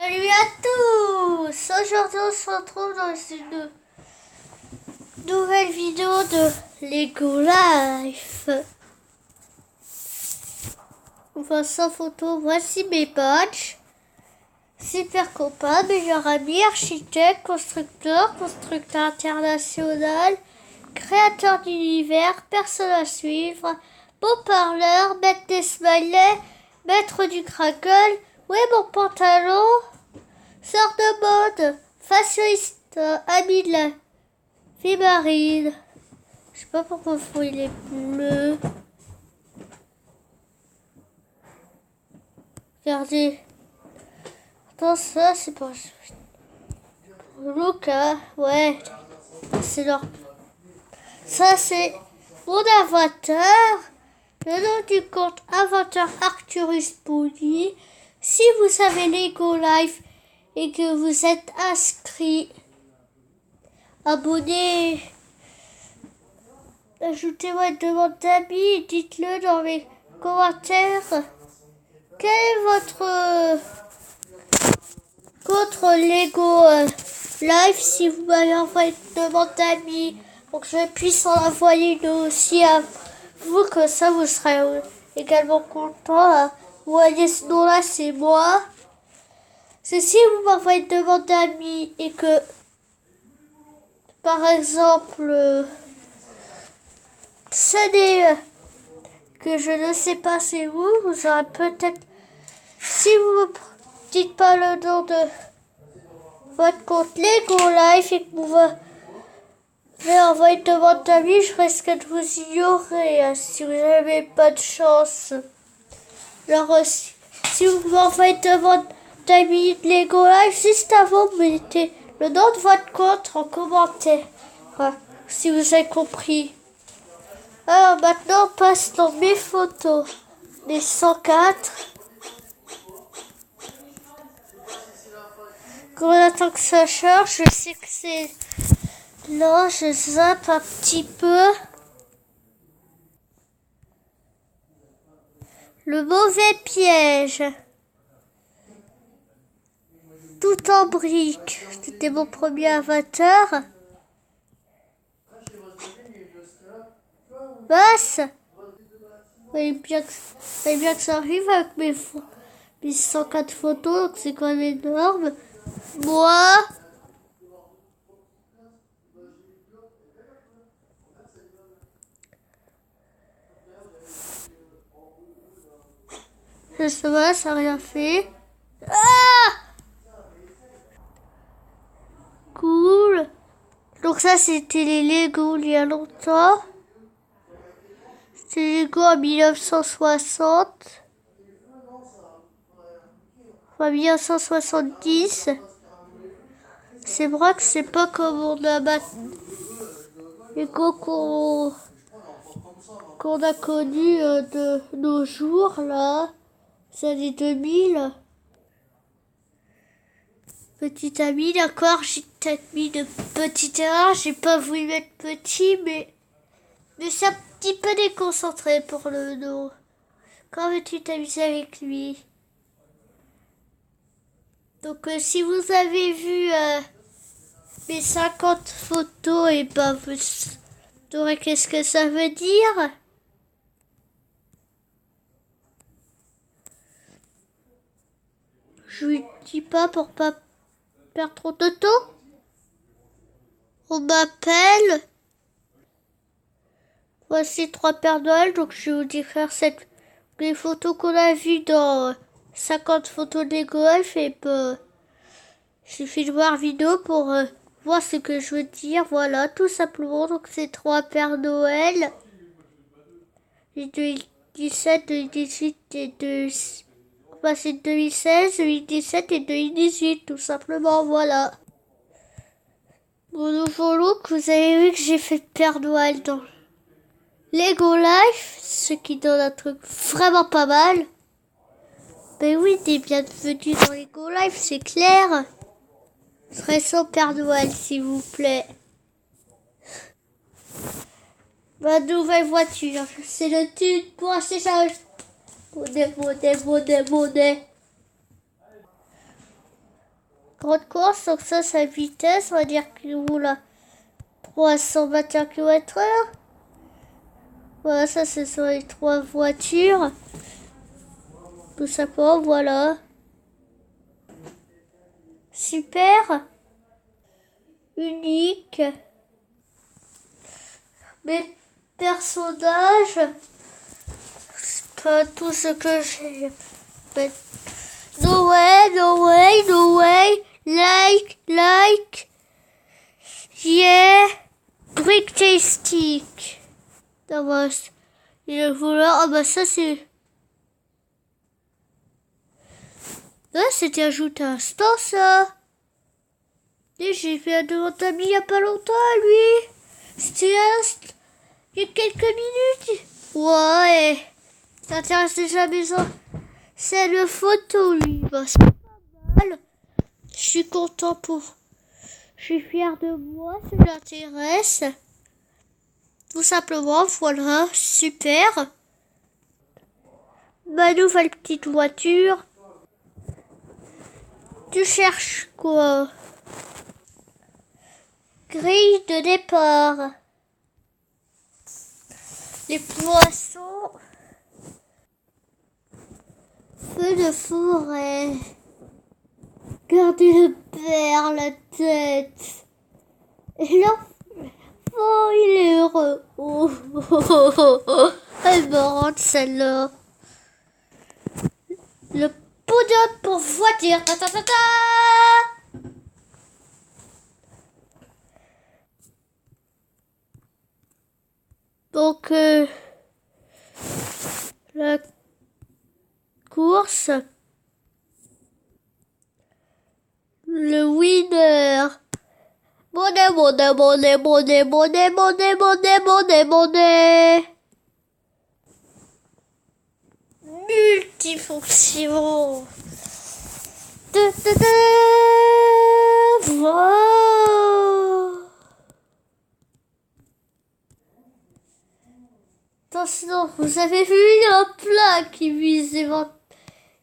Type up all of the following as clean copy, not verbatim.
Salut à tous! Aujourd'hui on se retrouve dans une nouvelle vidéo de Lego Life. Enfin sans photo, voici mes badges. Super copain, meilleur ami, architecte, constructeur international, créateur d'univers, personne à suivre, beau parleur, maître des smileys, maître du crackle, où est mon pantalon? Sort de mode, fashioniste, ami de la vie marine. Je sais pas pourquoi il est bleu. Regardez. Attends, ça c'est pas... Luca, ouais. C'est leur... Ça c'est mon avatar. Le nom du compte Avatar Arcturus Pony. Si vous avez Lego Life et que vous êtes inscrit, abonnez, ajoutez-moi une demande d'amis et dites-le dans les commentaires. Quel est votre Lego Life si vous m'avez envoyé une demande d'amis pour que je puisse en envoyer une aussi à vous, que ça vous serez également content. Vous voyez ce nom-là, c'est moi. C'est si vous m'envoyez une demande d'amis et que, par exemple, ce n'est que je ne sais pas c'est vous, vous aurez peut-être, si vous me dites pas le nom de votre compte Lego Life et que vous m'avez envoyé une demande d'amis, je risque de vous ignorer si vous n'avez pas de chance. Alors, si vous m'envoyez une demande d'amis de Lego Life, juste avant, vous mettez le nom de votre compte en commentaire. Voilà, si vous avez compris. Alors maintenant, on passe dans mes photos. Les 104. Quand on attend que ça charge, je sais que c'est là, je zappe un petit peu. Le mauvais piège. Tout en briques. C'était mon premier avatar. Basse. Il fallait bien que ça arrive avec mes 104 photos, donc c'est quand même énorme. Moi. Je sais pas, ça n'a rien fait. Ah! Cool. Donc ça, c'était les Lego il y a longtemps. C'était les Lego en 1960. Enfin, 1970. C'est vrai que c'est pas comme on a maintenant. Lego qu'on a connu de nos jours, là. C'est les 2000. Petit ami, d'accord, j'ai peut-être mis de petite erreur, j'ai pas voulu mettre petit, mais c'est un petit peu déconcentré pour le nom. Quand veux-tu t'amuser avec lui? Donc si vous avez vu mes 50 photos, et ben vous saurez qu'est-ce que ça veut dire. Je lui dis pas pour pas perdre trop de temps. On m'appelle. Voici 3 Pères Noël, donc je vais vous décrire les photos qu'on a vues dans 50 photos de Lego Life, et il suffit de voir vidéo pour voir ce que je veux dire. Voilà, tout simplement. Donc c'est 3 Pères Noël. Et 2017, 2018 et enfin, c'est 2016, 2017 et 2018, tout simplement. Voilà. Mon nouveau look, vous avez vu que j'ai fait Père Noël dans Lego Life, ce qui donne un truc vraiment pas mal. Ben oui, t'es bienvenue dans Lego Life, c'est clair. Je serai sans Père Noël, s'il vous plaît. Ma nouvelle voiture, c'est le thune pour acheter ça. Monnaie. grande course, donc ça, c'est la vitesse, on va dire qu'il roule à 321 km/h. Voilà, ça, c'est sur les 3 voitures. Tout simplement, voilà. Super. Unique. Mes personnages, c'est pas tout ce que j'ai. No way, no way, no way. Like. Yeah. Brick Tastic. Ah bah, il est voleur. Ah bah ça c'est... Ouais, c'était ajouté à l'instant ça. Et j'ai fait un de mon ami il y a pas longtemps lui. C'était il y a quelques minutes. Ouais. Ça intéresse déjà la maison. C'est le photo lui. Bah, c'est pas mal. Je suis content pour... Je suis fière de moi, ça m'intéresse. Tout simplement, voilà, super. Ma nouvelle petite voiture. Tu cherches quoi? Grille de départ. Les poissons. Feu de forêt. Gardez le père, la tête. Et là, oh, il est heureux. Oh, oh, oh, oh, oh. Elle est marrante celle-là. Le podium pour voiture. Ta, ta, ta, ta. Donc, la course. Le winner. Monnaie. Multifonction. Wow. Attention, vous avez vu, il y a plein qui vise les ventouses.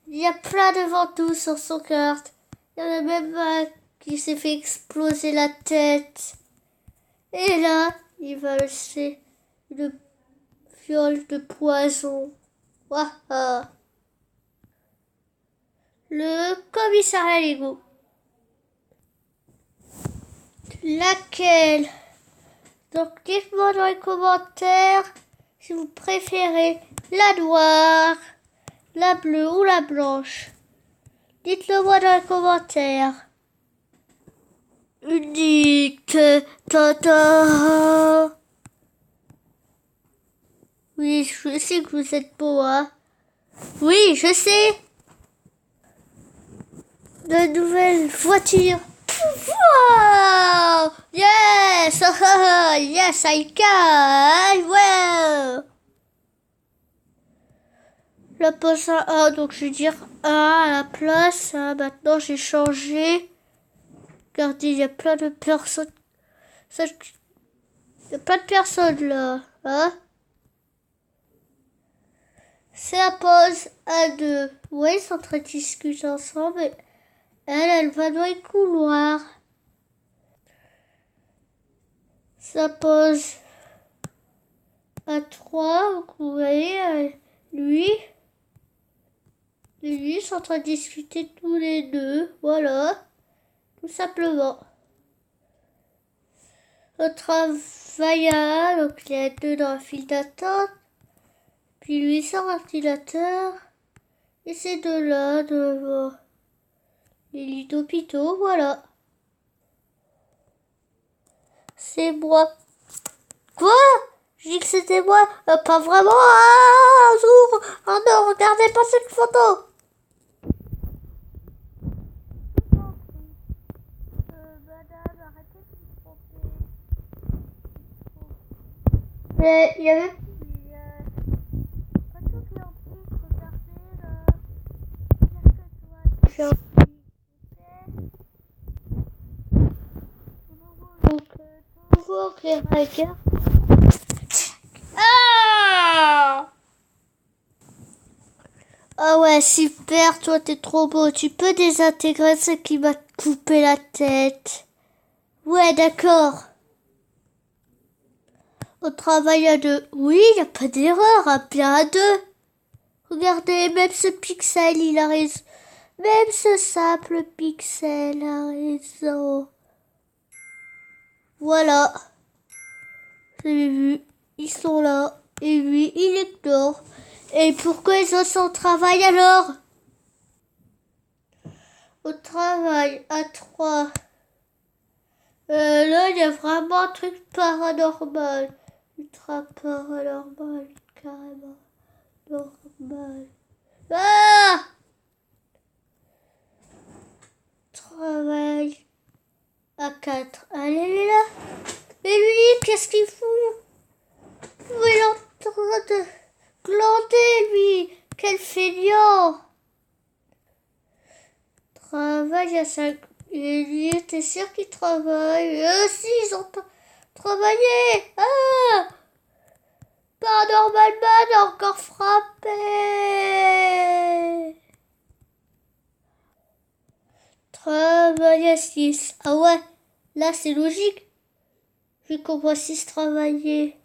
Il y a plein de ventouses sur son carte. Il y en a même un qui s'est fait exploser la tête. Et là, il va lâcher une fiole de poison. Waouh. Le commissariat Lego. Laquelle? Donc, dites-moi dans les commentaires si vous préférez la noire, la bleue ou la blanche. Dites-le moi dans les commentaires. Unique. Tata. Oui, je sais que vous êtes beau, hein. Oui, je sais. De nouvelles voitures. Wow! Yes! Yes, I can! Well! La pose à 1, donc je vais dire 1 à la place. Maintenant, j'ai changé. Regardez, il y a plein de personnes. Il y a plein de personnes là. Hein? C'est la pause 1-2. Ouais, ils sont en train de discuter ensemble. Elle va dans les couloirs. Ça pose à 3. Vous voyez, lui. Et lui, ils sont en train de discuter tous les deux. Voilà. Tout simplement. Le travailleur, donc il y a 2 dans la file d'attente. Puis lui, son ventilateur. Et ces 2 là devant les lits d'hôpitaux, voilà. C'est moi. Quoi? J'ai dit que c'était moi. Pas vraiment. Ah, Zour. Oh non, regardez pas cette photo. Madame, arrêtez de me tromper. Mais il y avait pas toutes les antiques, regardez là. Donc, toujours les regards. Ah! Ah Ah ouais, super, toi t'es trop beau. Tu peux désintégrer ce qui m'a coupé la tête. Ouais, d'accord. On travaille à deux. Oui, y a pas d'erreur, hein, bien à deux. Regardez, même ce pixel, il a raison. Même ce simple pixel a raison. Voilà. Vous avez vu, ils sont là. Et lui, il est dehors. Et pourquoi ils ont son travail alors? Au travail, à trois. Là, il y a vraiment un truc paranormal. Ultra paranormal, carrément. Normal. Ah! Travail à 4. Allez, elle est là. Et lui, qu'est-ce qu'il fout? Il est en train de glander, lui. Quel feignant. Travail à 5. Et lui, t'es sûr qu'il travaille? Si, ils ont travaillé. Ah! Paranormal Man a encore frappé. Travail à 6. Ah ouais, là c'est logique. Vu qu'on voit 6 travailler.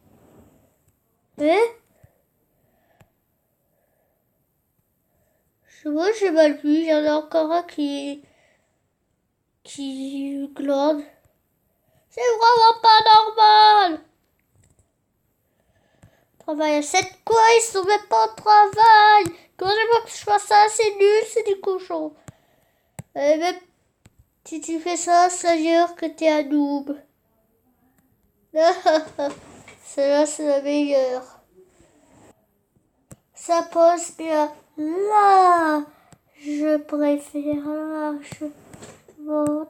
Mais je vois, j'ai mal vu. Il y en a encore un qui glande. C'est vraiment pas normal. Travail à 7. Quoi? Ils sont même pas au travail. Quand je vois que je fais ça, c'est nul, c'est du cochon. Et même si tu fais ça, ça veut dire que t'es un noob. Celle-là, c'est la meilleure. Ça pose bien là. Je préfère largement.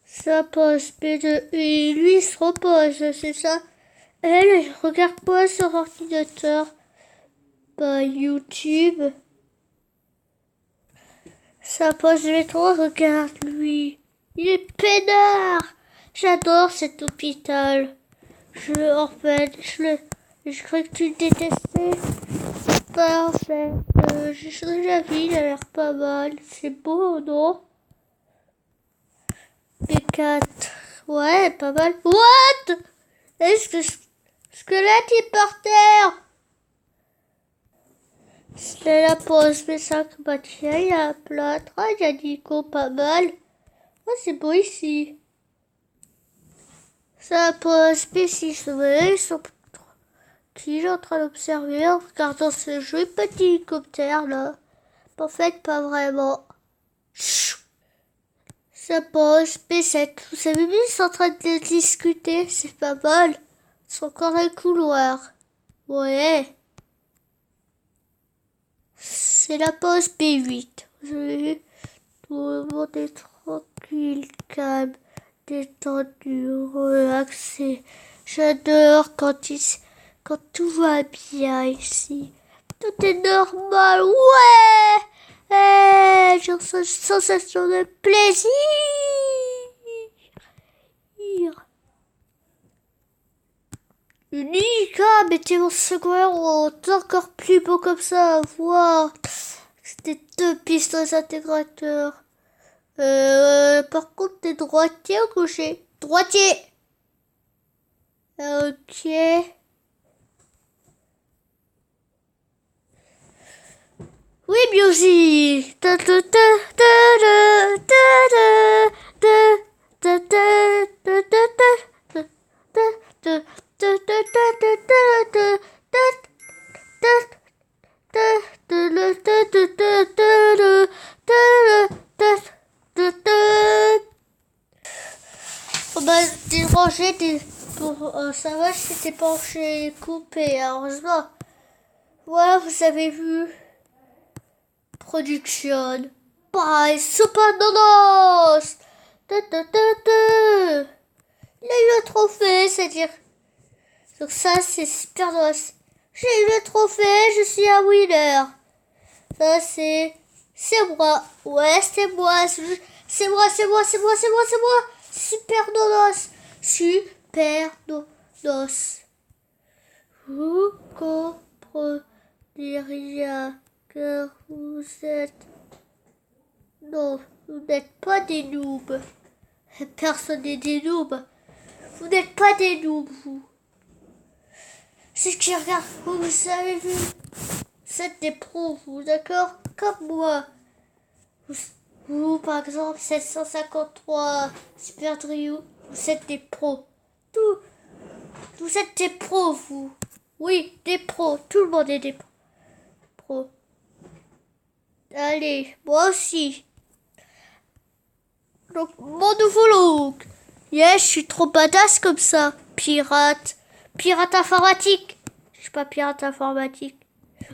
Ça pose bien et lui, il se repose, c'est ça. Elle regarde pas sur ordinateur. Bah, YouTube. Ça pose les trois, regarde lui. Il est peinard. J'adore cet hôpital. En fait, je crois que tu le détestais. Parfait. J'ai changé la vie, il a l'air pas mal. C'est beau, non? P4. Ouais, pas mal. What? Est-ce que squelette est par terre? C'est la pause, mais ça, bah tiens, il y a un plâtre. Ah, il y a Nico, pas mal. Oh, c'est beau ici. Ça pose, mais si ils sont tranquilles en train d'observer en regardant ce joli petit hélicoptère là. En fait, pas vraiment. Ça pose, P7. Vous savez, ils sont en train de discuter, c'est pas mal. Ils sont encore dans le couloir. Ouais. C'est la pause P8. Vous avez vu? Tout le monde est tranquille, calme, détendu, relaxé. J'adore quand tout va bien ici. Tout est normal. Ouais! J'ai une sensation de plaisir. Unique, mais t'es mon second héros. T'es encore plus beau comme ça à voir. C'était deux pistons intégrateurs. Par contre, t'es droitier ou gaucher? Droitier. Ok. Oui, musique. On m'a dérangé pour savoir si c'était penché et coupé, heureusement. Voilà, vous avez vu. Production by Supernonos. Il a eu le trophée, c'est-à-dire. Donc ça, c'est Supernonos. J'ai eu le trophée, je suis un winner. Ça, c'est moi. Ouais, c'est moi. C'est moi. Supernonos. Supernonos. Vous comprenez rien, car vous êtes... Non, vous n'êtes pas des noobs. Personne n'est des noobs. Vous n'êtes pas des noobs, vous. C'est ce qui regarde, vous avez vu. Vous êtes des pros, vous, d'accord? Comme moi. Vous, par exemple, 753 Super Drew, vous êtes des pros. Vous êtes des pros, vous. Oui, des pros. Tout le monde est des pros. Allez, moi aussi. Donc, mon nouveau look. Yes, je suis trop badass comme ça. Pirate. Pirate informatique. Je suis pas pirate informatique.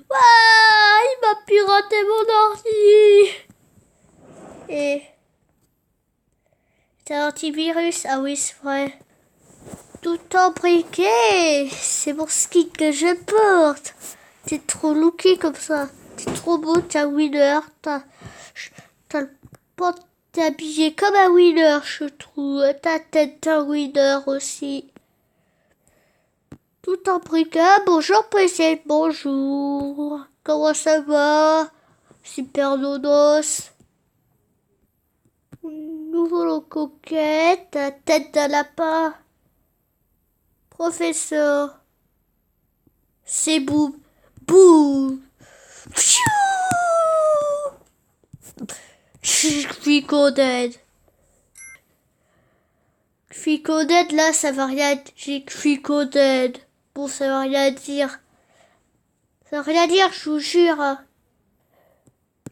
Ouah, il m'a piraté mon ordi. Et... c'est un antivirus. Ah oui, c'est vrai. Tout embriqué. C'est mon skin que je porte. T'es trop looké comme ça. T'es trop beau, t'es un winner. T'as le pot. T'es habillé comme un winner, je trouve. Ta tête d'un winner aussi. Tout en briquet. Bonjour, président. Bonjour. Comment ça va? Super nonos. Nouveau coquette. Ta tête d'un lapin. Professeur. C'est boum. Boum. Ficoded. Ficoded, là, ça va rien dire. J'ai Ficoded. Bon, ça va rien dire. Ça va rien dire, je vous jure.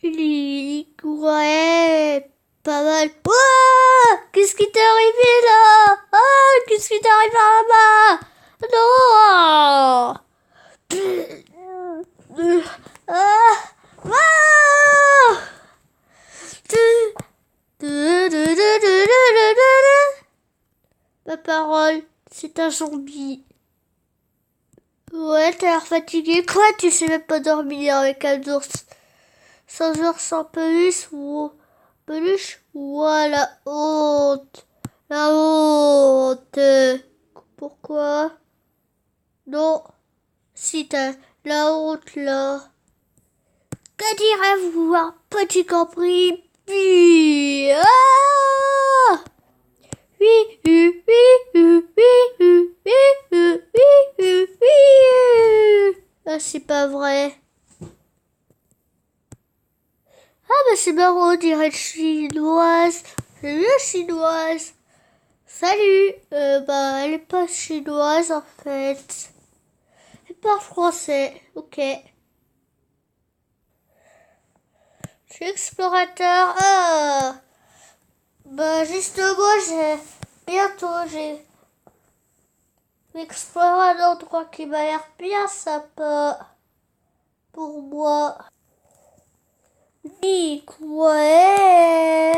Ouais, pas mal. Oh, qu'est-ce qui t'est arrivé là? Ah, qu'est-ce qui t'est arrivé là-bas? Non. Ah, ah. Ma parole, c'est un zombie. Ouais, t'as l'air fatigué. Quoi, tu sais même pas dormir avec un ours? Sans ours, sans peluche ou peluche? Ouah, la honte. La honte. Pourquoi? Non. Si t'as la honte là. Que direz-vous, un petit compris? Ah! Oui, oui, oui, oui, oui, oui, oui, oui, oui, oui. Ah, c'est pas vrai. Ah, bah c'est marrant, on dirait une chinoise. Salut la chinoise. Salut. Bah, elle est pas chinoise en fait. Elle parle français. Ok. Je suis explorateur. Ah. Bah, justement, j'ai exploré un endroit qui m'a l'air bien sympa pour moi. Nick, ouais.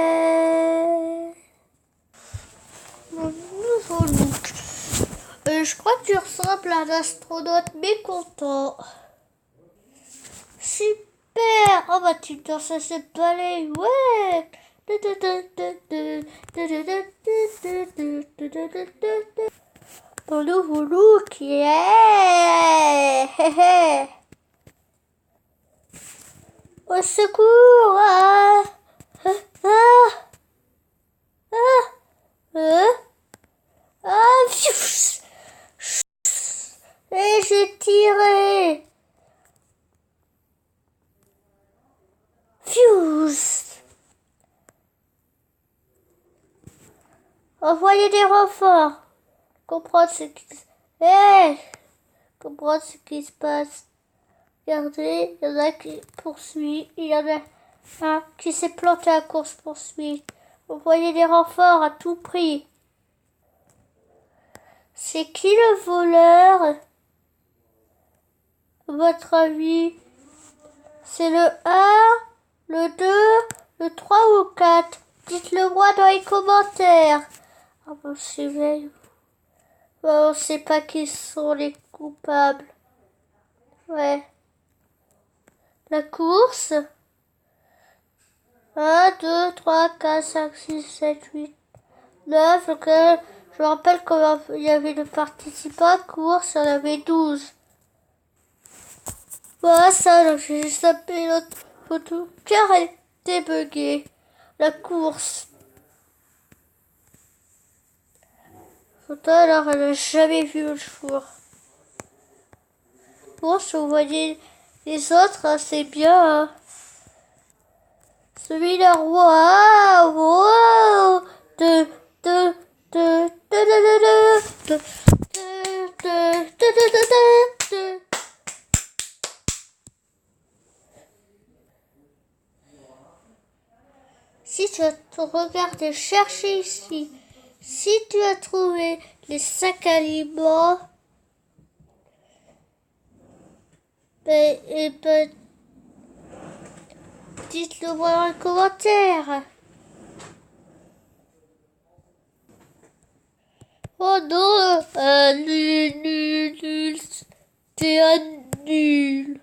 Mon nouveau look. Je crois que tu ressembles à un astronaute mécontent. Super. Oh bah tu danses à cette balai, ouais. Mon nouveau look, yeah. Au secours. Ah. Ah. Ah. Ah. Ah. Et j'ai tiré. Fuse. Envoyer des renforts. Comprendre ce qui... comprendre ce qui se passe. Regardez, il y en a qui poursuit. Il y en a un qui s'est planté à course-poursuite. Envoyer des renforts à tout prix. C'est qui le voleur? À votre avis? C'est le 1, le 2, le 3 ou le 4? Dites-le moi dans les commentaires. Ah bon, c'est vrai. On ne sait pas qui sont les coupables. Ouais. La course. 1, 2, 3, 4, 5, 6, 7, 8, 9. Je me rappelle qu'il y avait le participant course, il y en avait 12. Voilà ça, donc j'ai sapé l'autre photo car elle était buggée. La course. Photo alors elle n'a jamais vu le jour. Bon, si vous voyez les autres, hein, c'est bien. Hein. Celui-là, waouh, waouh, de, de, de, de, de, de. Si tu as regardé, chercher ici, si tu as trouvé les 5 aliments, ben, dites-le moi dans les commentaires. Oh non, nul, t'es un nul.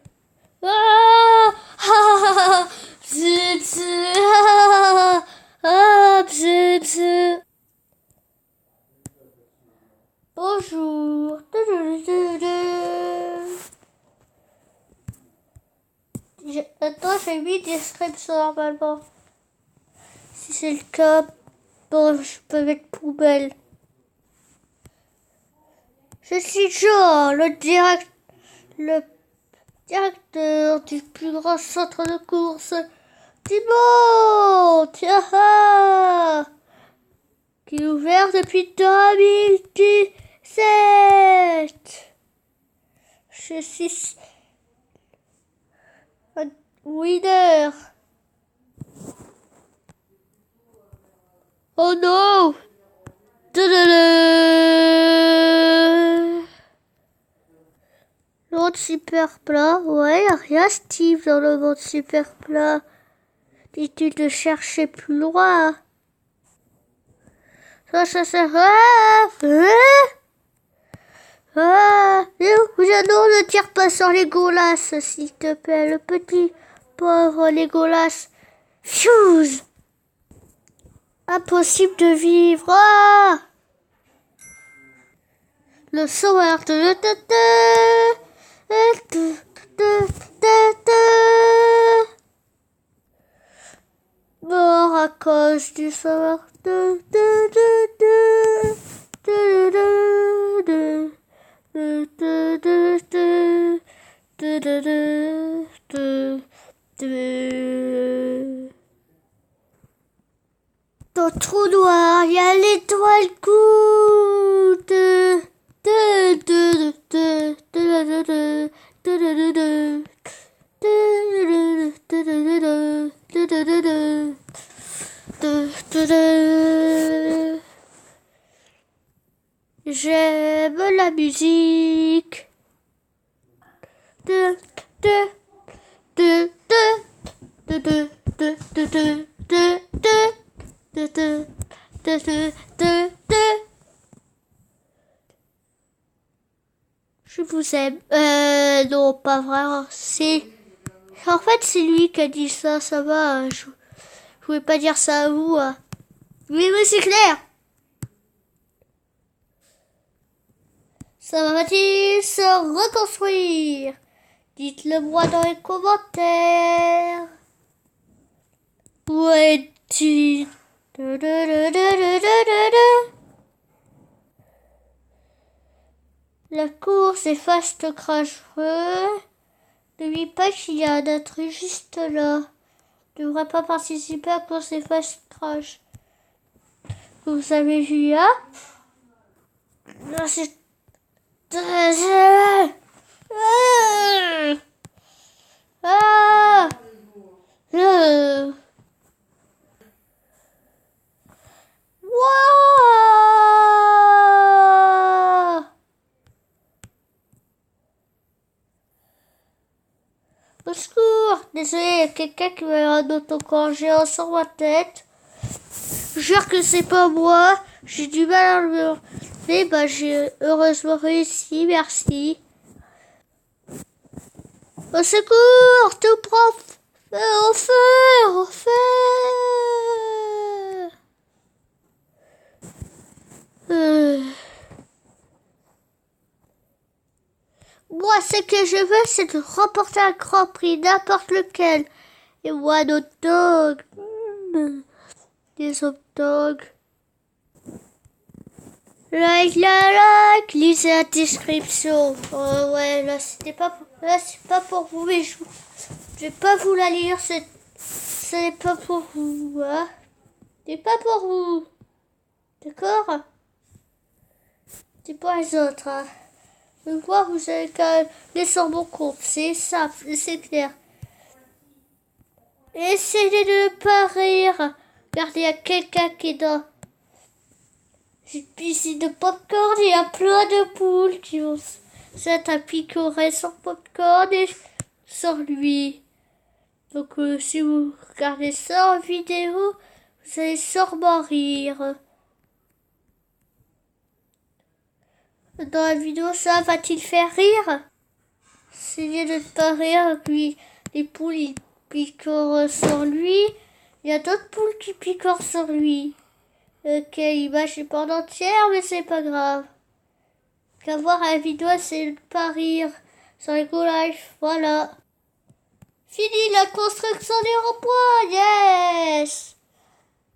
Ah, ah, Bonjour. Attends, j'ai mis description normalement. Si c'est le cas, bon, je peux mettre poubelle. Je suis Jean, le directeur du plus grand centre de course du monde, qui est ouvert depuis 2017. Je suis un winner. Oh non! Monde super plat, ouais, rien Steve dans le monde super plat. Dis-tu de chercher plus loin. Ça sert non, ne tire pas sur les Légolas, s'il te plaît, le petit pauvre Légolas. Fuse. Impossible de vivre. Ah le sauveur de mort à cause du sauveur dans le trou noir, il y a l'étoile goutte. J'aime la musique. Je vous aime. Non, pas vraiment. En fait, c'est lui qui a dit ça, ça va. Je voulais pas dire ça à vous. Mais c'est clair. Ça va-t-il se reconstruire? Dites-le moi dans les commentaires. Où est-il? La course est fast cracheux. N'oublie pas qu'il y a un intrus juste là. Je ne devrais pas participer à la course et fast crash. Vous avez vu là? Non, c'est... Au secours! Désolé, il y a quelqu'un qui m'a un autocollant géant sur ma tête. Je jure que c'est pas moi. J'ai du mal à le lever. Bah, j'ai heureusement réussi. Merci. Au secours! Tout prend au feu! Au feu! Ouais, ce que je veux, c'est de remporter un grand prix, n'importe lequel. Et moi, un hot dog. Des hot dogs. Like, lisez la description. Oh, ouais, là, c'est pas pour vous, mais je vais pas vous la lire, ce n'est pas pour vous, hein. C'est pas pour vous. D'accord? C'est pour les autres, hein. Une fois, vous avez quand même les sur mon compte. C'est simple, c'est clair. Essayez de ne pas rire. Regardez, il y a quelqu'un qui est dans une piscine de popcorn. Il y a plein de poules qui vont s'être picorer sur popcorn et sur lui. Donc, si vous regardez ça en vidéo, vous allez sûrement rire. Dans la vidéo, ça va-t-il faire rire? Essayez de ne pas rire, puis les poules ils picorent sur lui. Il y a d'autres poules qui picorent sur lui. Ok, il va chez pas entière, mais c'est pas grave. Qu'à voir la vidéo, c'est de pas rire. Sur Lego Life, voilà. Fini la construction des ronds-points, yes!